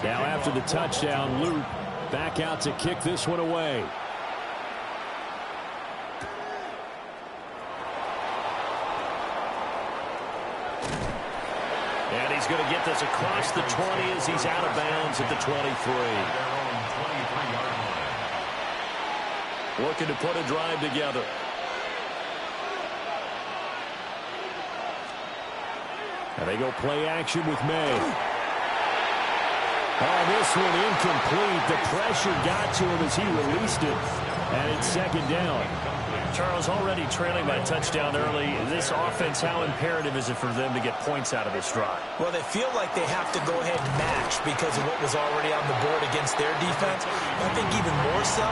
Now after the touchdown, Luke back out to kick this one away. And he's going to get this across the 20 as he's out of bounds at the 23. Looking to put a drive together. And they go play action with May. Oh, this one incomplete. The pressure got to him as he released it. And it's second down. Charles, already trailing by touchdown early. This offense, how imperative is it for them to get points out of this drive? Well, they feel like they have to go ahead and match because of what was already on the board against their defense. I think even more so,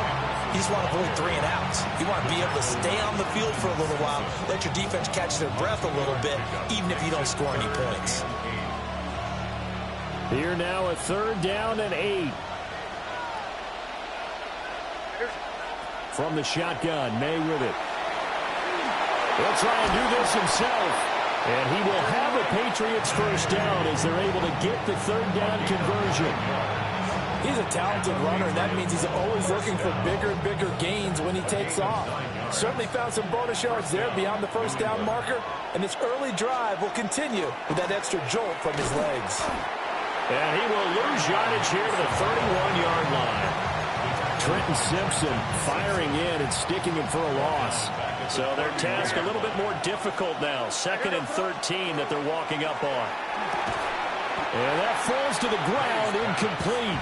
you just want to avoid 3 and outs. You want to be able to stay on the field for a little while, let your defense catch their breath a little bit, even if you don't score any points. Here now, a 3rd down and 8. From the shotgun, May with it. He'll try and do this himself. And he will have a Patriots first down as they're able to get the 3rd down conversion. He's a talented runner, and that means he's always looking for bigger and bigger gains when he takes off. Certainly found some bonus yards there beyond the first down marker, and this early drive will continue with that extra jolt from his legs. And he will lose yardage here to the 31-yard line. Trenton Simpson firing in and sticking him for a loss. So their task a little bit more difficult now. 2nd and 13 that they're walking up on. And that falls to the ground, incomplete.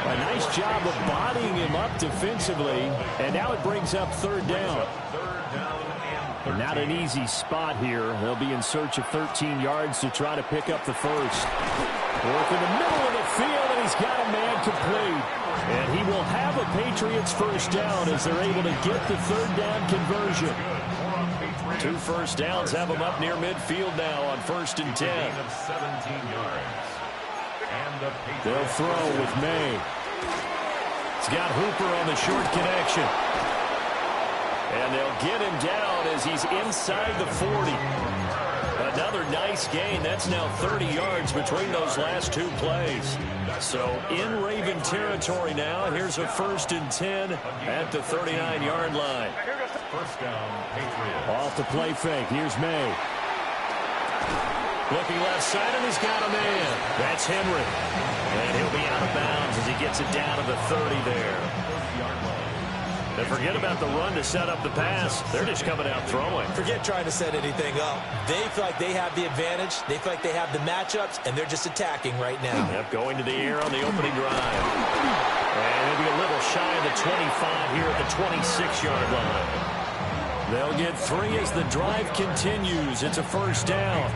A nice job of bodying him up defensively. And now it brings up 3rd down. And not an easy spot here. They'll be in search of 13 yards to try to pick up the first. Work in the middle of the field, and he's got a man complete. And he will have a Patriots first down as they're able to get the 3rd down conversion. 2 first downs have them up near midfield now on 1st and 10. They'll throw with May. He's got Hooper on the short connection. And they'll get him down as he's inside the 40. Another nice gain. That's now 30 yards between those last 2 plays. So in Raven territory now. Here's a 1st and 10 at the 39-yard line. First down, Patriots. Off the play fake. Here's May. Looking left side, and he's got a man. That's Henry. And he'll be out of bounds as he gets it down to the 30 there. And forget about the run to set up the pass. They're just coming out throwing. Forget trying to set anything up. They feel like they have the advantage. They feel like they have the matchups, and they're just attacking right now. Yep, going to the air on the opening drive. And they'll be a little shy of the 25 here at the 26-yard line. They'll get 3 as the drive continues. It's a first down.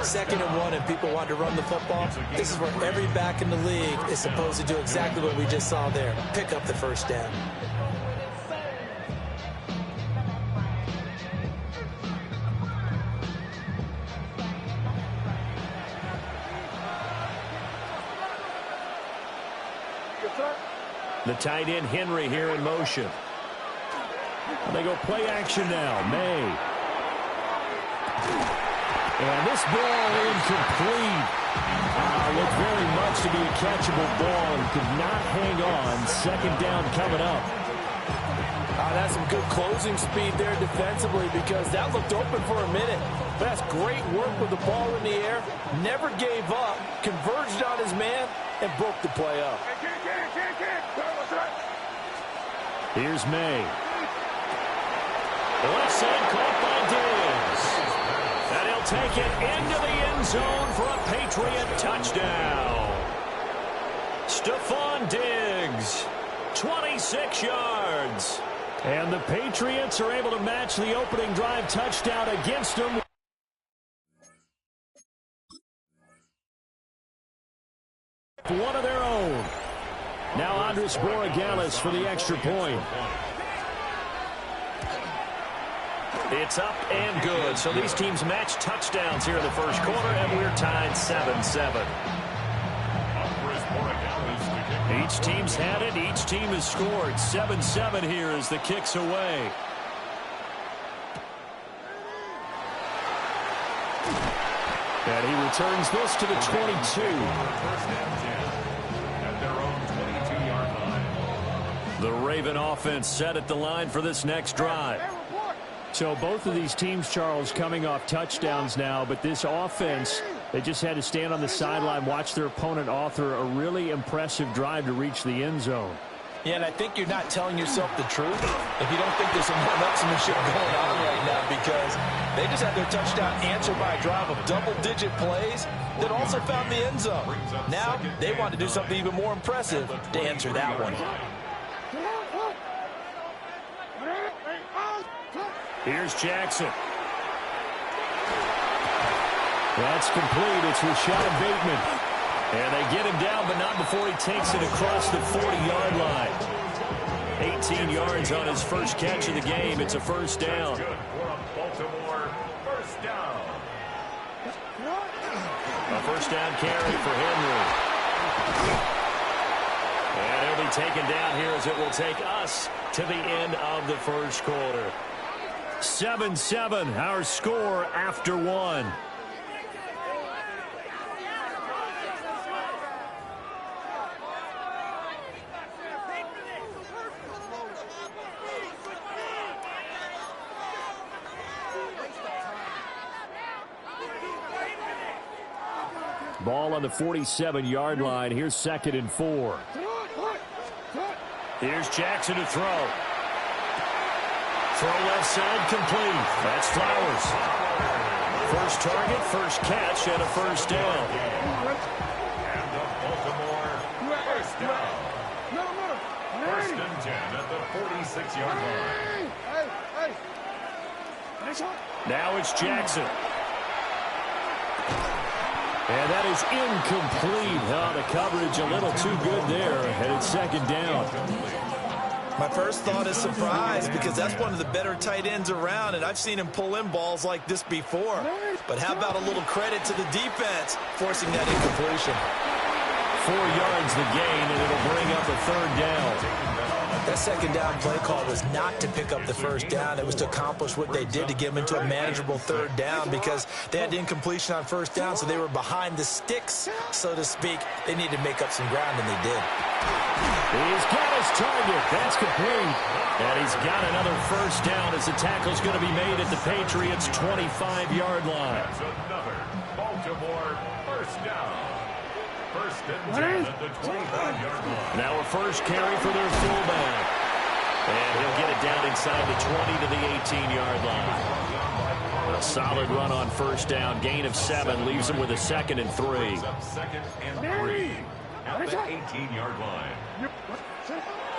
2nd and 1, and people want to run the football. This is where every back in the league is supposed to do exactly what we just saw there. Pick up the first down. The tight end Henry here in motion. And they go play action now. May. And this ball incomplete. Looked very much to be a catchable ball and could not hang on. 2nd down coming up. That's some good closing speed there defensively because that looked open for a minute. But that's great work with the ball in the air. Never gave up. Converged on his man and broke the play up. Here's May. The left side caught by Diggs. And he'll take it into the end zone for a Patriot touchdown. Stephon Diggs, 26 yards. And the Patriots are able to match the opening drive touchdown against them. One of their own. Now Andres Borregales for the extra point. It's up and good. So these teams match touchdowns here in the first quarter, and we're tied 7-7. Each team's had it. Each team has scored. 7-7 here as the kick's away. And he returns this to the 22. First and 10 at their own 22-yard line. The Raven offense set at the line for this next drive. So both of these teams, Charles, coming off touchdowns now, but this offense, they just had to stand on the sideline, watch their opponent author a really impressive drive to reach the end zone. Yeah, and I think you're not telling yourself the truth if you don't think there's some one-upsmanship going on right now, because they just had their touchdown answered by a drive of double-digit plays that also found the end zone. Now they want to do something even more impressive to answer that one. Here's Jackson. That's complete. It's Rashad Bateman. And they get him down, but not before he takes it across the 40-yard line. 18 yards on his first catch of the game. It's a first down. Baltimore first down. A first down carry for Henry. And he'll be taken down here as it will take us to the end of the first quarter. 7-7, our score after one. Ball on the 47-yard line. Here's 2nd and 4. Here's Jackson to throw. Throw left side complete. That's Flowers. First target, first catch, and a first down. And the Baltimore first down. First and 10 at the 46-yard line. Now it's Jackson. And that is incomplete. Oh, the coverage a little too good there. And it's 2nd down. My first thought is surprise, because that's one of the better tight ends around, and I've seen him pull in balls like this before. But how about a little credit to the defense forcing that incompletion? 4 yards the gain, and it'll bring up a 3rd down. That 2nd down play call was not to pick up the first down. It was to accomplish what they did, to get them into a manageable 3rd down, because they had incompletion on first down, so they were behind the sticks, so to speak. They needed to make up some ground, and they did. He's got his target. That's complete. And he's got another first down as the tackle's going to be made at the Patriots' 25-yard line. That's another Baltimore first down. First and 10 at the 25-yard line. Now a first carry for their fullback. And he'll get it down inside the 20 to the 18-yard line. A solid run on first down. Gain of 7 leaves him with a 2nd and 3. 2nd and 3 at the 18-yard line.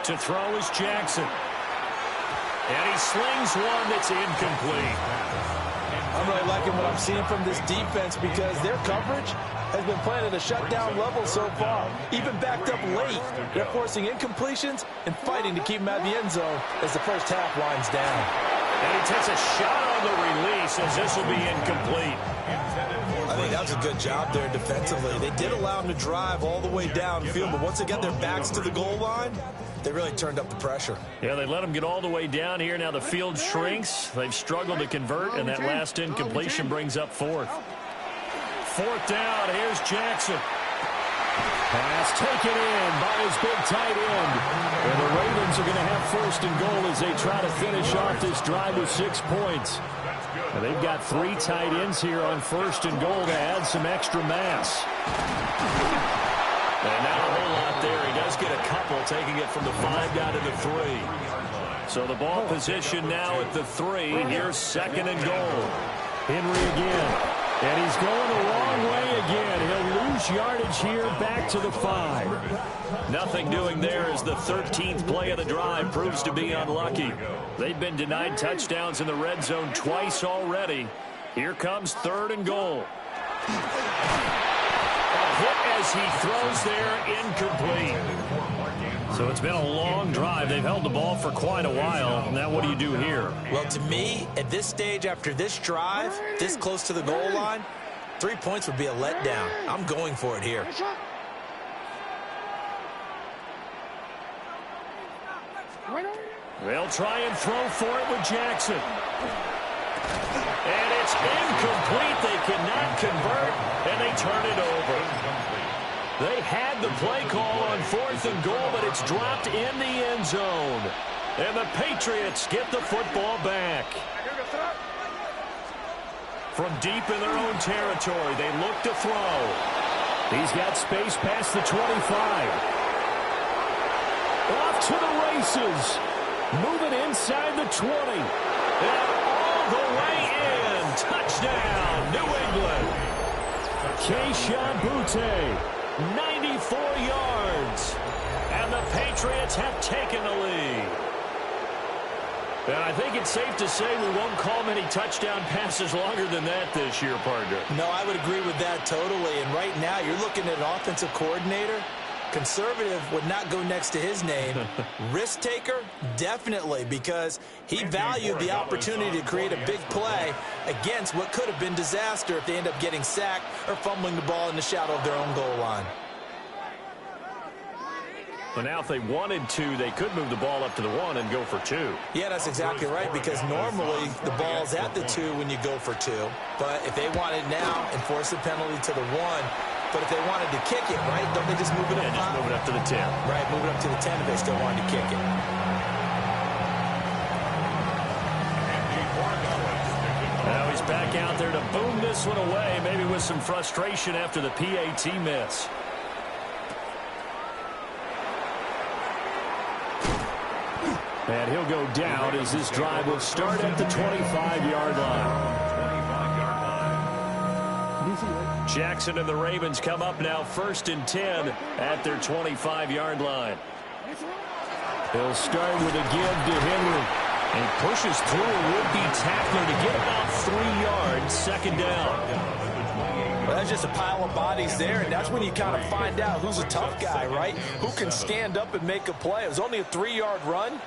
To throw is Jackson. And he slings one that's incomplete. I'm really liking what I'm seeing from this defense, because their coverage has been playing at a shutdown level so far. Even backed up late, they're forcing incompletions and fighting to keep them out of the end zone as the first half winds down. And he takes a shot on the release as this will be incomplete. I think that was a good job there defensively. They did allow them to drive all the way downfield, but once they got their backs to the goal line, they really turned up the pressure. Yeah, they let them get all the way down here. Now the field shrinks. They've struggled to convert, and that last incompletion brings up 4th. 4th down. Here's Jackson. Pass taken in by his big tight end. And the Ravens are going to have 1st and goal as they try to finish off this drive with 6 points. And they've got 3 tight ends here on 1st and goal to add some extra mass. And not a whole lot there. He does get a couple, taking it from the 5 down to the 3. So the ball position now at the 3. Here's 2nd and goal. Henry again. And he's going the wrong way again. He'll lose yardage here back to the 5. Nothing doing there as the 13th play of the drive proves to be unlucky. They've been denied touchdowns in the red zone twice already. Here comes 3rd and goal. Hit as he throws there, incomplete. So it's been a long drive. They've held the ball for quite a while. Now what do you do here? Well, to me, at this stage after this drive, this close to the goal line, 3 points would be a letdown. I'm going for it here. They'll try and throw for it with Jackson. And it's incomplete. They cannot convert, and they turn it over. They had the play call on 4th and goal, but it's dropped in the end zone. And the Patriots get the football back. From deep in their own territory, they look to throw. He's got space past the 25. Off to the races. Moving inside the 20. And all the way in. Touchdown, New England. Keyshawn Butte, 94 yards. And the Patriots have taken the lead. And I think it's safe to say we won't call many touchdown passes longer than that this year, partner. No, I would agree with that totally. And right now, you're looking at an offensive coordinator. Conservative would not go next to his name. Risk taker, definitely, because he valued the opportunity to create a big play against what could have been disaster if they end up getting sacked or fumbling the ball in the shadow of their own goal line. And now if they wanted to, they could move the ball up to the 1 and go for 2. Yeah, that's exactly right, because normally the ball's at the 2 when you go for 2. But if they want it now and force the penalty to the 1, but if they wanted to kick it, right, don't they just move it up? Yeah, just move it up to the 10. Right, move it up to the 10 if they still wanted to kick it. Now he's back out there to boom this one away, maybe with some frustration after the PAT miss. And he'll go down as this drive will start at the 25-yard line. Jackson and the Ravens come up now 1st and 10 at their 25-yard line. They'll start with a give to Henry. And pushes through a would-be tackler to get about 3 yards, 2nd down. Well, that's just a pile of bodies there, and that's when you kind of find out who's a tough guy, right? Who can stand up and make a play. It was only a 3-yard run,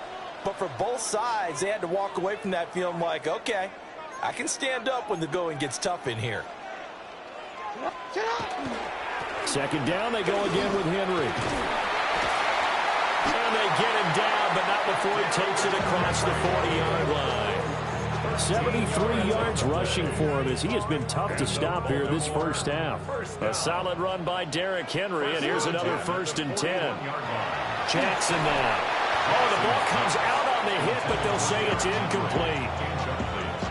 but for both sides, they had to walk away from that feeling like, okay, I can stand up when the going gets tough in here. 2nd down, they go again with Henry. And they get him down, but not before he takes it across the 40-yard line. 73 yards rushing for him as he has been tough to stop here this first half. A solid run by Derrick Henry, and here's another 1st and 10. Jackson now. Oh, the ball comes out on the hit, but they'll say it's incomplete.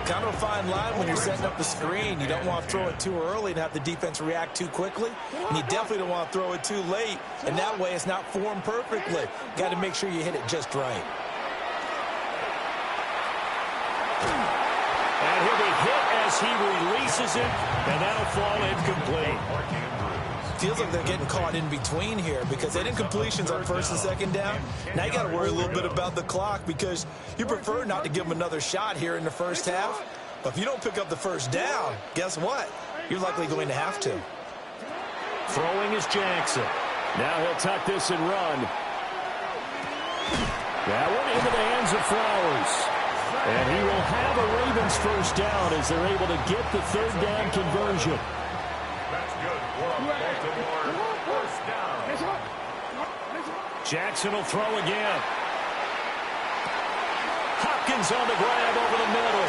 Kind of a fine line when you're setting up the screen. You don't want to throw it too early and have the defense react too quickly. And you definitely don't want to throw it too late. And that way it's not formed perfectly. Got to make sure you hit it just right. And he'll be hit as he releases it, and that'll fall incomplete. Feels like they're getting caught in between here because they did completions on 1st and 2nd down. Now you got to worry a little bit about the clock because you prefer not to give them another shot here in the first half. But if you don't pick up the 1st down, guess what? You're likely going to have to. Throwing is Jackson. Now he'll tuck this and run. That one into the hands of Flowers. And he will have a Ravens 1st down as they're able to get the 3rd down conversion. That's good for a Baltimore 1st down. Jackson will throw again. Hopkins on the grab over the middle.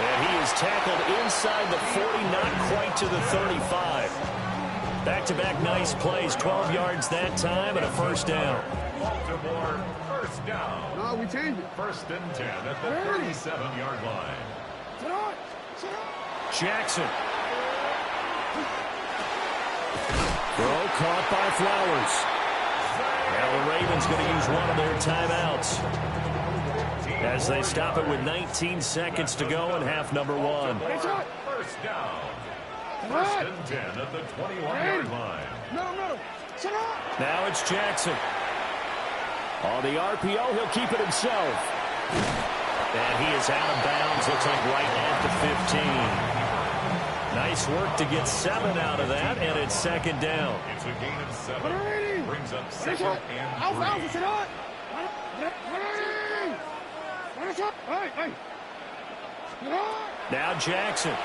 And he is tackled inside the 40, not quite to the 35. Back-to-back nice plays, 12 yards that time, and a 1st down. Baltimore 1st down. No, we changed it. 1st and 10 at the 37-yard line. Jackson. Throw caught by Flowers. Now the Ravens going to use one of their timeouts as they stop it with 19 seconds to go in half number 1. 1st down. 1st and 10 at the 21-yard line. Now it's Jackson. On the RPO, he'll keep it himself. And he is out of bounds, looks like right at the 15. Nice work to get 7 out of that, and it's 2nd down. It's a gain of 7. Brings up 2nd and 3. Now Jackson.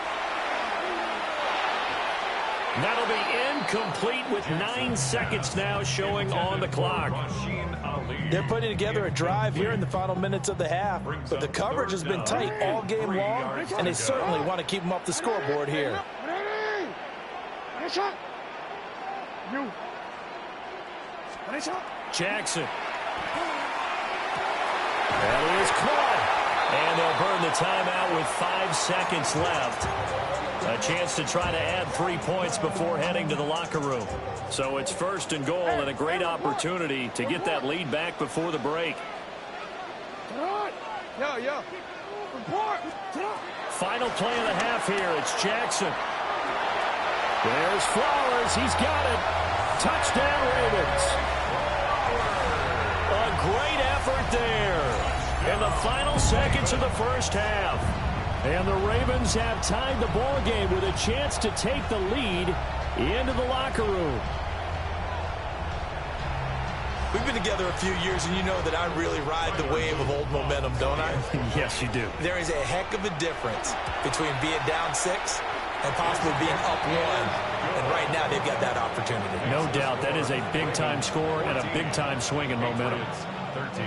That'll be incomplete with 9 seconds now showing on the clock. They're putting together a drive here in the final minutes of the half, but the coverage has been tight all game long, and they certainly want to keep them up the scoreboard here. Jackson. That is caught. And they'll burn the timeout with 5 seconds left. A chance to try to add 3 points before heading to the locker room. So it's 1st and goal and a great opportunity to get that lead back before the break. Final play of the half here. It's Jackson. There's Flowers. He's got it. Touchdown, Ravens. A great effort there in the final seconds of the first half. And the Ravens have tied the ball game with a chance to take the lead into the locker room. We've been together a few years, and you know that I really ride the wave of old momentum, don't I? Yes, you do. There is a heck of a difference between being down 6 and possibly being up 1. And right now, they've got that opportunity. No doubt. That is a big-time score and a big-time swing in momentum. 13.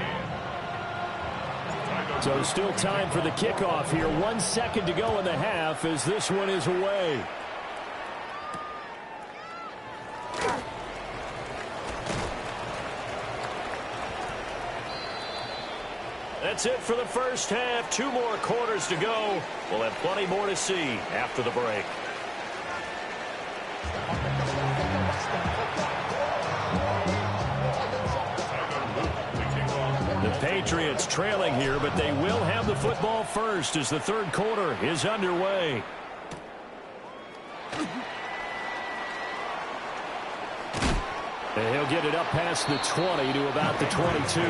So still time for the kickoff here. 1 second to go in the half as this one is away. That's it for the first half. 2 more quarters to go. We'll have plenty more to see after the break. The Patriots trailing here, but they will have the football first as the 3rd quarter is underway. And he'll get it up past the 20 to about the 22.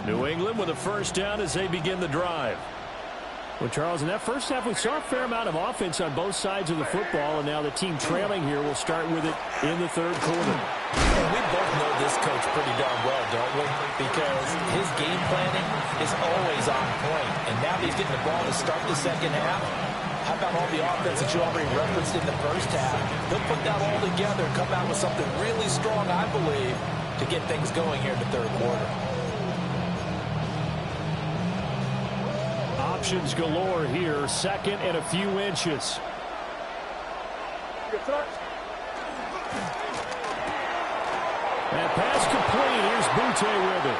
New England with a first down as they begin the drive. Well, Charles, in that first half, we saw a fair amount of offense on both sides of the football, and now the team trailing here will start with it in the 3rd quarter. And we both know this coach pretty darn well, don't we? Because his game planning is always on point, and now he's getting the ball to start the 2nd half. How about all the offense that you already referenced in the first half? He'll put that all together and come out with something really strong, I believe, to get things going here in the 3rd quarter. Options galore here. 2nd and a few inches. That pass complete. Here's Butte with it.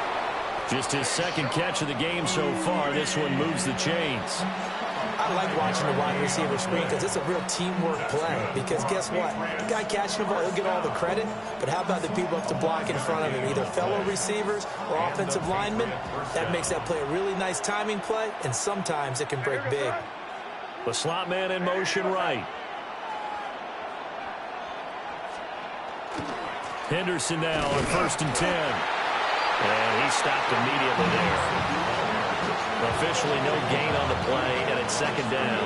Just his 2nd catch of the game so far. This one moves the chains. I like watching the wide receiver screen because it's a real teamwork play. Because guess what? The guy catching the ball, he'll get all the credit. But how about the people up to block in front of him? Either fellow receivers or offensive linemen. That makes that play a really nice timing play. And sometimes it can break big. The slot man in motion right. Henderson now on 1st and 10. And he stopped immediately there. Officially no gain on the play, and it's 2nd down.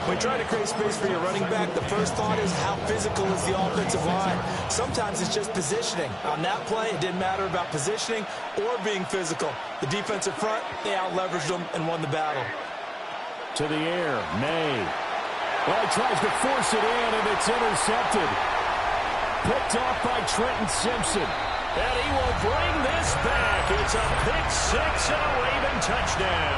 When you're trying to create space for your running back, the first thought is how physical is the offensive line. Sometimes it's just positioning. On that play, it didn't matter about positioning or being physical. The defensive front, they out-leveraged them and won the battle. To the air, May. Well, he tries to force it in, and it's intercepted. Picked off by Trenton Simpson. And he will bring this back. It's a pick 6 and a Raven touchdown.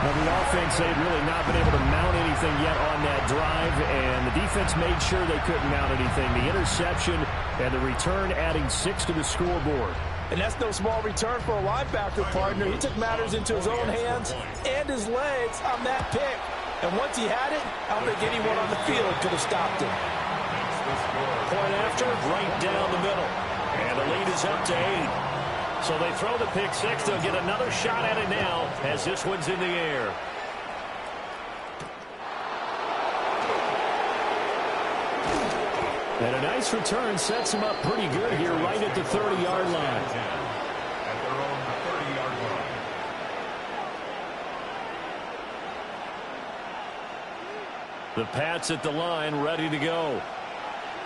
Now, the offense, they'd really not been able to mount anything yet on that drive, and the defense made sure they couldn't mount anything. The interception and the return adding 6 to the scoreboard. And that's no small return for a linebacker, partner. He took matters into his own hands and his legs on that pick. And once he had it, I don't think anyone on the field could have stopped him. Point after, right down the middle. And the lead is up to 8. So they throw the pick 6. They'll get another shot at it now as this one's in the air. And a nice return sets him up pretty good here right at the 30-yard line. The Pats at the line, ready to go.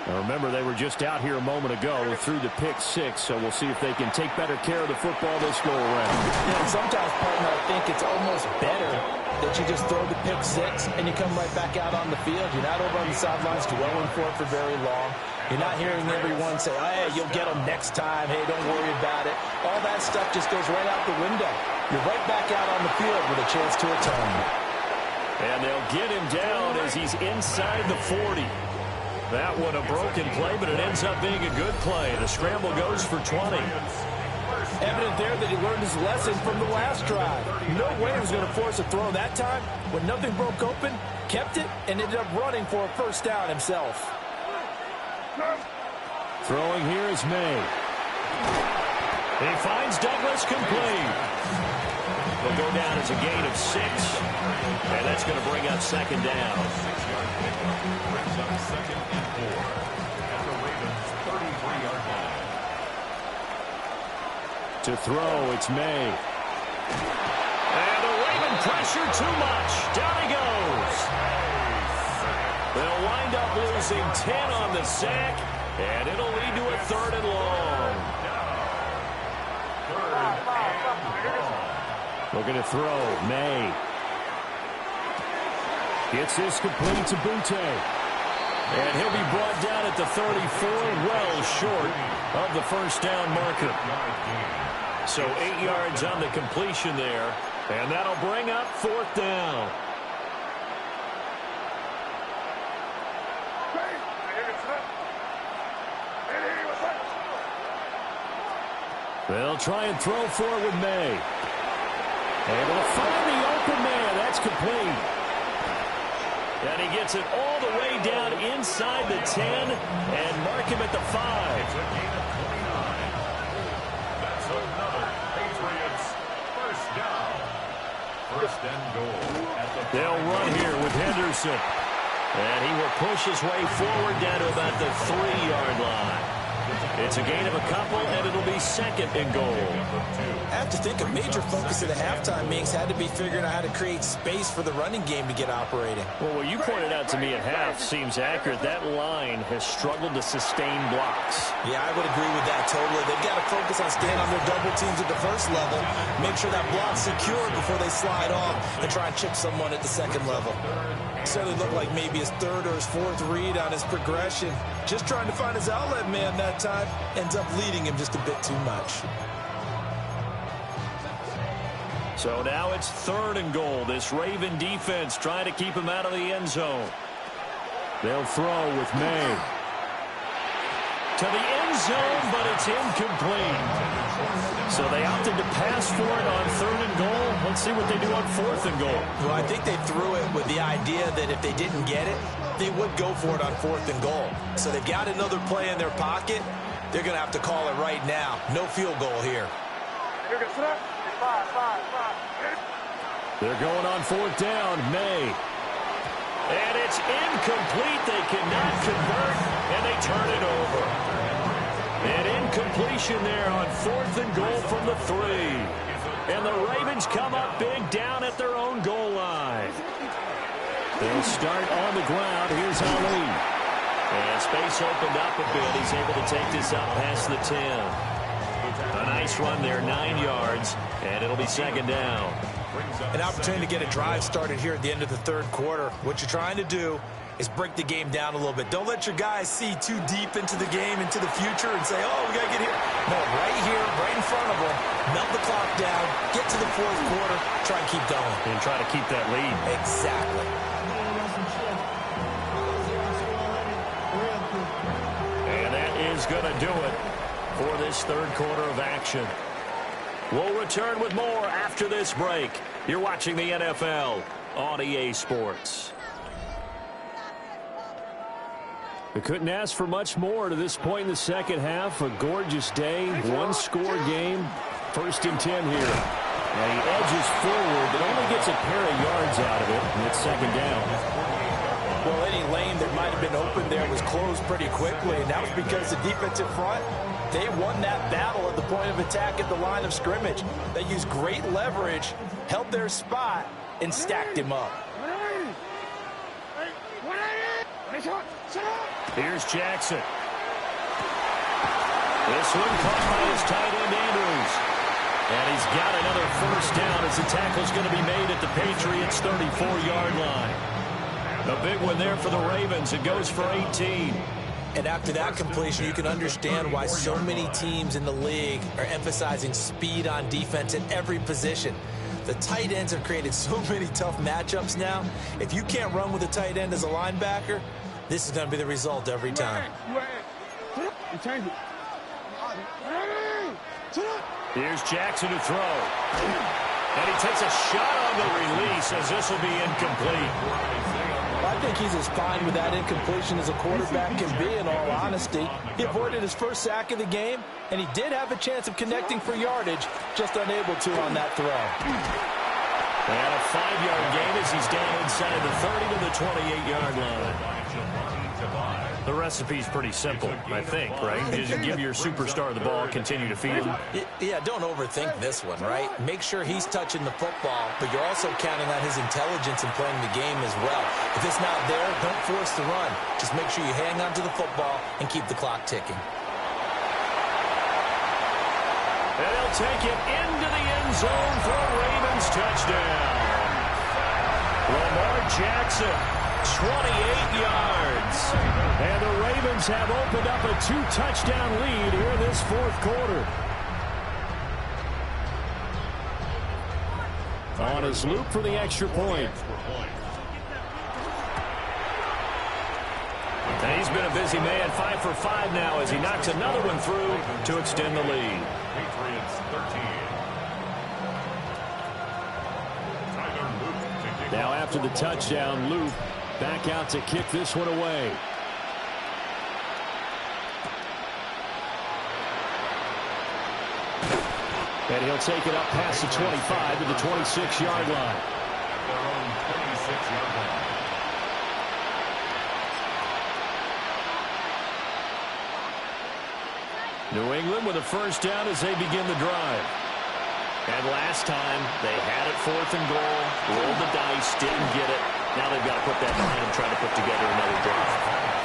Now remember, they were just out here a moment ago through the pick six, so we'll see if they can take better care of the football this go around. And sometimes, partner, I think it's almost better that you just throw the pick six and you come right back out on the field. You're not over on the sidelines dwelling for it for very long. You're not hearing everyone say, oh, hey, you'll get them next time. Hey, don't worry about it. All that stuff just goes right out the window. You're right back out on the field with a chance to atone. And they'll get him down as he's inside the 40. That one a broken play, but it ends up being a good play. The scramble goes for 20. Evident there that he learned his lesson from the last drive. No way he was going to force a throw that time. When nothing broke open, kept it, and ended up running for a first down himself. Throwing here is May. He finds Douglas complete. Will go down as a gain of 6. And that's going to bring up second down. Brings up second and 4 at the Ravens' 33-yard line. To throw, it's May. And the Raven pressure too much. Down he goes. They'll wind up losing 10 on the sack, and it'll lead to a 3rd and long. Looking to throw, May. Gets this complete to Butte. And he'll be brought down at the 34, well short of the first down marker. So 8 yards on the completion there, and that'll bring up 4th down. They'll try and throw for it with May. Able to find the open man. That's complete. And he gets it all the way down inside the 10 and mark him at the 5. It's a gain of 29. That's another Patriots first down. First and goal at the They'll run here with Henderson. And he will push his way forward down to about the 3-yard line. It's a gain of a couple, and it'll be second and goal. I have to think a major focus of the halftime meetings had to be figuring out how to create space for the running game to get operating. Well, what you pointed out to me at half seems accurate. That line has struggled to sustain blocks. Yeah, I would agree with that totally. They've got to focus on staying on their double teams at the first level, make sure that block's secure before they slide off, and try and chip someone at the second level. Certainly looked like maybe his 3rd or his 4th read on his progression. Just trying to find his outlet man that time. Ends up leading him just a bit too much. So now it's 3rd and goal. This Raven defense trying to keep him out of the end zone. They'll throw with May. To the end zone, but it's incomplete. So they opted to pass for it on 3rd and goal. Let's see what they do on 4th and goal. Well, I think they threw it with the idea that if they didn't get it, they would go for it on 4th and goal. So they've got another play in their pocket. They're going to have to call it right now. No field goal here. They're going on 4th down. May. And it's incomplete. They cannot convert, and they turn it over. An incompletion there on 4th and goal from the 3. And the Ravens come up big down at their own goal line. They'll start on the ground. Here's Ali. And space opened up a bit. He's able to take this up past the 10. A nice run there, 9 yards, and it'll be second down. An opportunity to get a drive started here at the end of the 3rd quarter. What you're trying to do is break the game down a little bit. Don't let your guys see too deep into the game, into the future, and say, oh, we got to get here. No, right here, right in front of them, melt the clock down, get to the 4th quarter, try and keep going. And try to keep that lead. Exactly. And that is going to do it for this 3rd quarter of action. We'll return with more after this break. You're watching the NFL on EA Sports. We couldn't ask for much more to this point in the second half. A gorgeous day, 1-score game, 1st and 10 here. And he edges forward, but only gets a pair of yards out of it, and it's second down. Well, any lane that might have been open there was closed pretty quickly, and that was because the defensive front, they won that battle at the point of attack at the line of scrimmage. They used great leverage, held their spot, and stacked him up. Here's Jackson. This one caught by his tight end, Andrews. And he's got another first down as the tackle's going to be made at the Patriots' 34-yard line. A big one there for the Ravens. It goes for 18. And after that completion, you can understand why so many teams in the league are emphasizing speed on defense at every position. The tight ends have created so many tough matchups now. If you can't run with a tight end as a linebacker, this is going to be the result every time. Here's Jackson to throw. And he takes a shot on the release as this will be incomplete. I think he's as fine with that incompletion as a quarterback can be, in all honesty. He avoided his first sack of the game, and he did have a chance of connecting for yardage, just unable to on that throw. And a 5-yard gain as he's down inside the 30 to the 28-yard line. The recipe's pretty simple, I think, right? Just give your superstar the ball, continue to feed him. Yeah, don't overthink this one, right? Make sure he's touching the football, but you're also counting on his intelligence in playing the game as well. If it's not there, don't force the run. Just make sure you hang on to the football and keep the clock ticking. And they'll take it into the end zone for a Ravens touchdown. Lamar Jackson, 28 yards. And the Ravens have opened up a 2-touchdown lead here in this fourth quarter. On his loop for the extra point. And he's been a busy man, 5 for 5 now as he knocks another one through to extend the lead. Patriots 13. Now after the touchdown, Luke back out to kick this one away. And he'll take it up past the 25 to the 26-yard line. Their own 26-yard line. New England with a first down as they begin the drive. And last time, they had it 4th and goal, rolled the dice, didn't get it. Now they've got to put that behind them, try to put together another drive.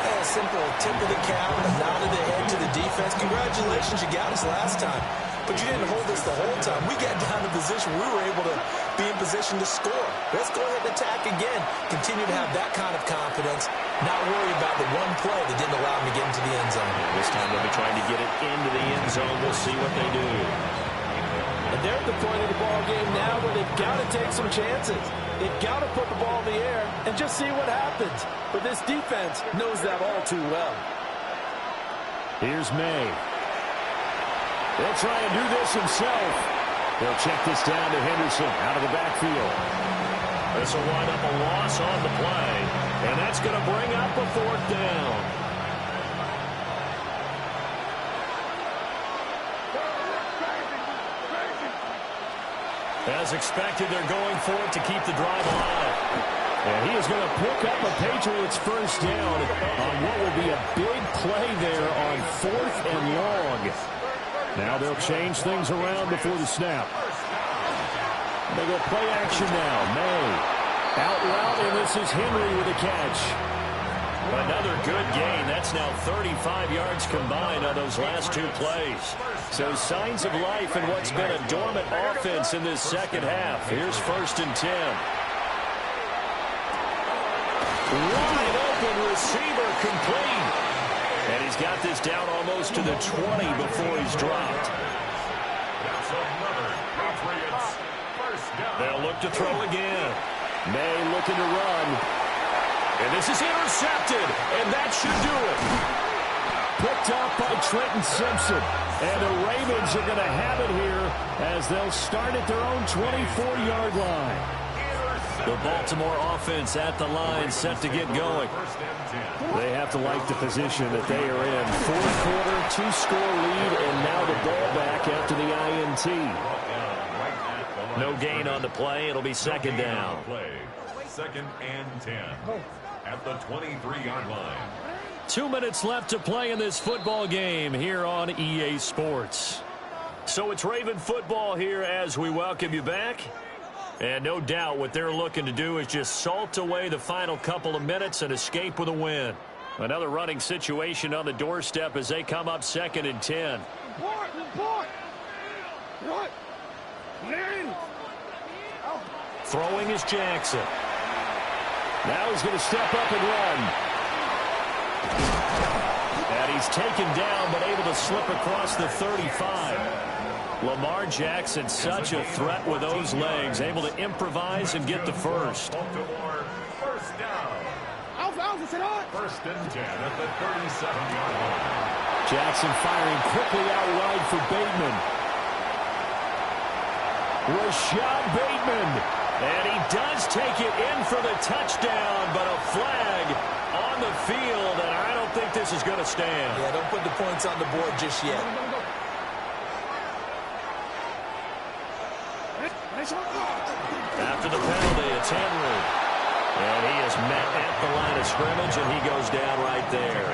A simple tip of the cap, a nod of the head to the defense. Congratulations, you got us last time. But you didn't hold us the whole time. We got down to position. We were able to be in position to score. Let's go ahead and attack again. Continue to have that kind of confidence. Not worry about the one play that didn't allow them to get into the end zone. This time they'll be trying to get it into the end zone. We'll see what they do. And they're at the point of the ball game now where they've got to take some chances. They've got to put the ball in the air and just see what happens. But this defense knows that all too well. Here's May. They'll try and do this himself. They'll check this down to Henderson out of the backfield. This will wind up a loss on the play, and that's going to bring up a 4th down. As expected, they're going for it to keep the drive alive. And he is going to pick up a Patriots first down on what will be a big play there on 4th and long. Now they'll change things around before the snap. They go play action now. May out route, and this is Henry with a catch. Another good gain. That's now 35 yards combined on those last 2 plays. So signs of life in what's been a dormant offense in this second half. Here's 1st and 10. Wide open receiver complete. And he's got this down almost to the 20 before he's dropped. That's another Patriots first down. They'll look to throw again. May looking to run. And this is intercepted. And that should do it. Picked up by Trenton Simpson. And the Ravens are going to have it here as they'll start at their own 24-yard line. The Baltimore offense at the line set to get going. They have to like the position that they are in. 4th quarter, 2-score lead, and now the ball back after the INT. No gain on the play. It'll be 2nd down. 2nd and 10 at the 23-yard line. 2 minutes left to play in this football game here on EA Sports. So it's Raven football here as we welcome you back. And no doubt what they're looking to do is just salt away the final couple of minutes and escape with a win. Another running situation on the doorstep as they come up 2nd and 10. Throwing is Jackson. Now he's going to step up and run. And he's taken down but able to slip across the 35. Lamar Jackson, such a threat with those legs, able to improvise and get the first. First down. First and 10 at the 37-yard line. Jackson firing quickly out wide for Bateman. Rashad Bateman. And he does take it in for the touchdown, but a flag on the field, and I don't think this is going to stand. Yeah, don't put the points on the board just yet. After the penalty, it's Henry. And he is met at the line of scrimmage, and he goes down right there.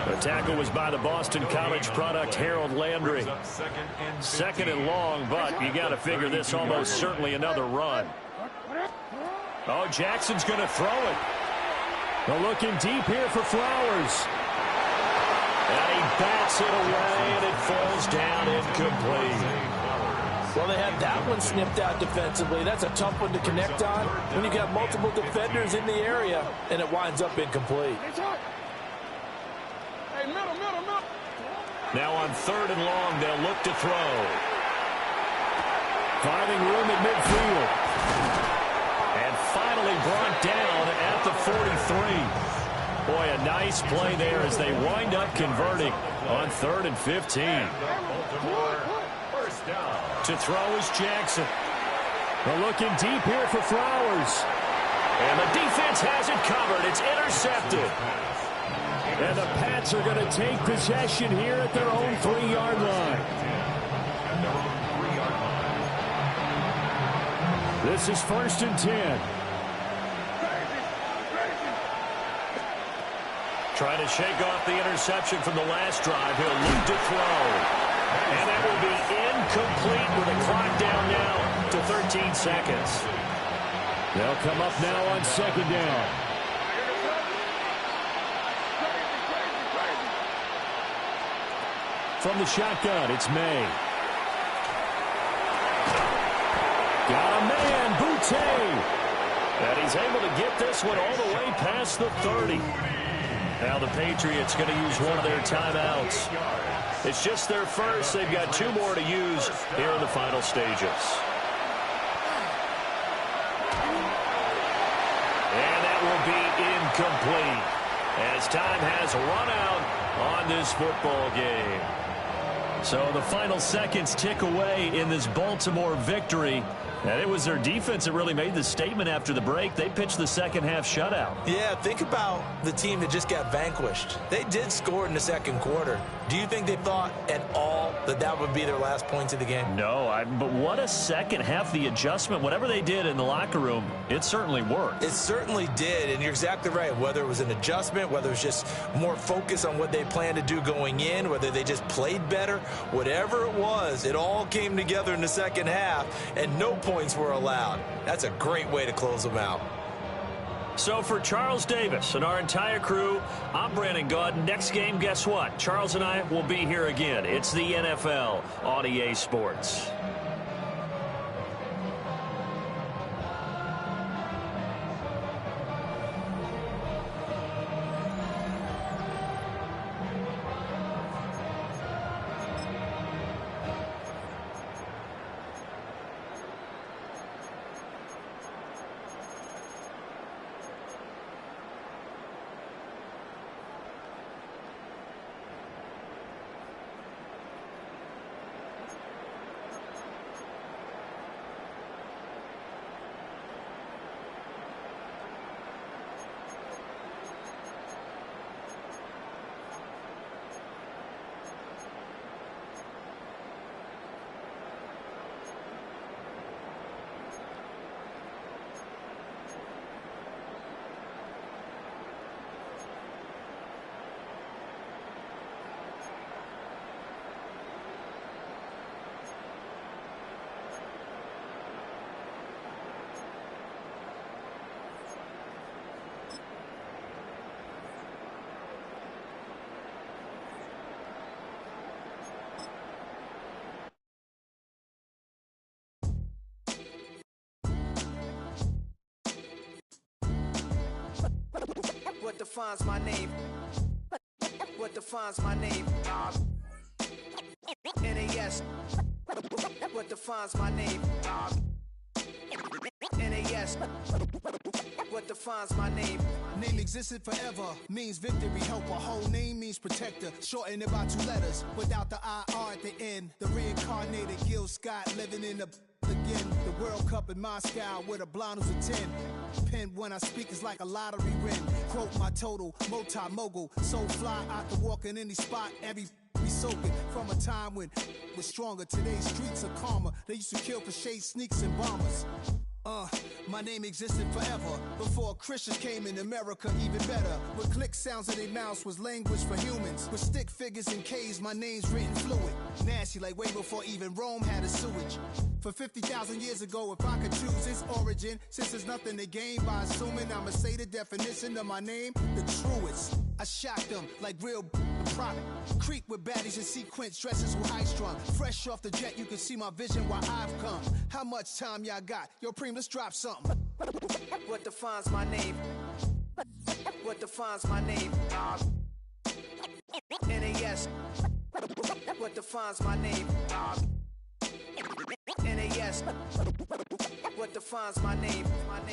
The tackle was by the Boston College product, Harold Landry. 2nd and long, but you got to figure this almost certainly another run. Oh, Jackson's going to throw it. They're looking deep here for Flowers. And he bats it away, and it falls down incomplete. Well, they had that one snipped out defensively. That's a tough one to connect on when you got multiple defenders in the area, and it winds up incomplete. Now on 3rd and long, they'll look to throw. Finding room at midfield. And finally brought down at the 43. Boy, a nice play there as they wind up converting on 3rd and 15. To throw is Jackson. They're looking deep here for Flowers. And the defense has it covered. It's intercepted. And the Pats are going to take possession here at their own 3-yard line. This is 1st and 10. Trying to shake off the interception from the last drive. He'll look to throw. And that will be incomplete with a clock down now to 13 seconds. They'll come up now on 2nd down. From the shotgun, it's May. Got a man, Boutte. And he's able to get this one all the way past the 30. Now the Patriots going to use one of their timeouts. It's just their first. They've got 2 more to use here in the final stages. And that will be incomplete as time has run out on this football game. So the final seconds tick away in this Baltimore victory. And it was their defense that really made the statement after the break. They pitched the second half shutout. Yeah, think about the team that just got vanquished. They did score in the 2nd quarter. Do you think they thought at all that that would be their last points of the game? No, but what a second half. The adjustment, whatever they did in the locker room, it certainly worked. It certainly did, and you're exactly right. Whether it was an adjustment, whether it was just more focus on what they planned to do going in, whether they just played better, whatever it was, it all came together in the second half, and no points were allowed. That's a great way to close them out. So for Charles Davis and our entire crew, I'm Brandon Gaudin. Next game, guess what? Charles and I will be here again. It's the NFL on EA Sports. defines my name? What defines my name? NAS. What defines my name? NAS. What defines my name? Name existed forever, means victory, helper. Whole name means protector, shortened it by 2 letters, without the IR at the end. The reincarnated Gil Scott living in the again. The World Cup in Moscow with a blonde who's a 10. Pen when I speak is like a lottery win. Quote my total, multi-mogul, so fly out to walk in any spot, every be soaking from a time when was stronger. Today's streets are calmer. They used to kill for shade sneaks and bombers. My name existed forever before Christians came in America, even better. With click sounds in their mouths was language for humans. With stick figures and K's, my name's written fluid. Nasty like way before even Rome had a sewage. For 50,000 years ago, if I could choose its origin, since there's nothing to gain by assuming, I'ma say the definition of my name, the truest. I shocked them like real product. Creep with baddies in sequence, dresses with high strung. Fresh off the jet, you can see my vision while I've come. How much time y'all got? Yo, Preem, let's drop something. What defines my name? What defines my name? NAS. What defines my name? NAS. What defines my name?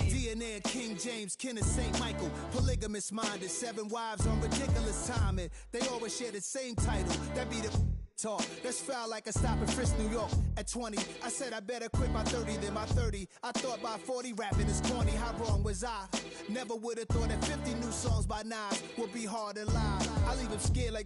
DNA and King James, kin of St. Michael. Polygamous minded, 7 wives on ridiculous timing. They always share the same title. That be the talk. That's foul like a stop in Frisk, New York. At 20, I said I better quit by 30 than my 30. I thought by 40 rapping is corny. How wrong was I? Never would have thought that 50 new songs by Nas would be hard and live. I leave them scared like